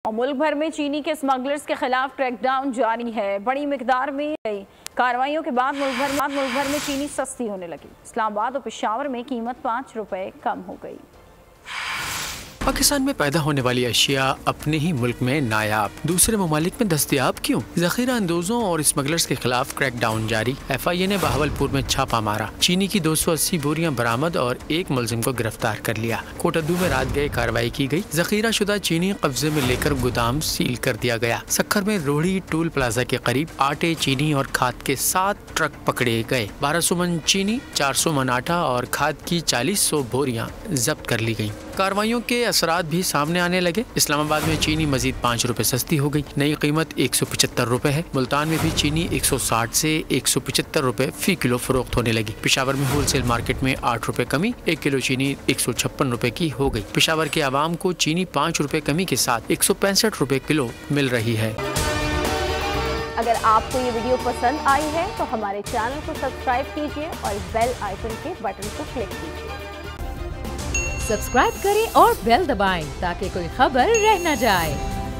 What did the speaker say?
और मुल्क भर में चीनी के स्मगलर्स के खिलाफ क्रैकडाउन जारी है। बड़ी मिकदार में कार्रवाइयों के बाद मुल्क भर में चीनी सस्ती होने लगी। इस्लामाबाद और पेशावर में कीमत 5 रुपए कम हो गई। पाकिस्तान में पैदा होने वाली अशिया अपने ही मुल्क में नायाब, दूसरे ममालिक में दस्तयाब क्यों? जखीरा अंदोजों और स्मगलर्स के खिलाफ क्रैकडाउन जारी। FIA ने बहावलपुर में छापा मारा, चीनी की 280 बोरियां बरामद और एक मुलजिम को गिरफ्तार कर लिया। कोटद्दू में रात गए कार्रवाई की गई। जखीरा शुदा चीनी कब्जे में लेकर गोदाम सील कर दिया गया। सक्खर में रोहड़ी टोल प्लाजा के करीब आटे, चीनी और खाद के 7 ट्रक पकड़े गए। 1200 मन चीनी, 400 मन आटा और खाद की 4000 बोरियां जब्त कर ली गयी। कार्रवाइयों के असरात भी सामने आने लगे। इस्लामाबाद में चीनी मजीद 5 रुपए सस्ती हो गई। नई कीमत 175 रुपए है। मुल्तान में भी चीनी 160 से 175 रुपए फी किलो फरोख्त होने लगी। पेशावर में होलसेल मार्केट में 8 रुपए कमी, 1 किलो चीनी 156 रुपए की हो गई। पेशावर के आवाम को चीनी 5 रुपए कमी के साथ 165 रुपए किलो मिल रही है। अगर आपको ये वीडियो पसंद आई है तो हमारे चैनल को सब्सक्राइब कीजिए और बेल आइकन के बटन को क्लिक कीजिए। सब्सक्राइब करें और बेल दबाएं ताकि कोई खबर रह न जाए।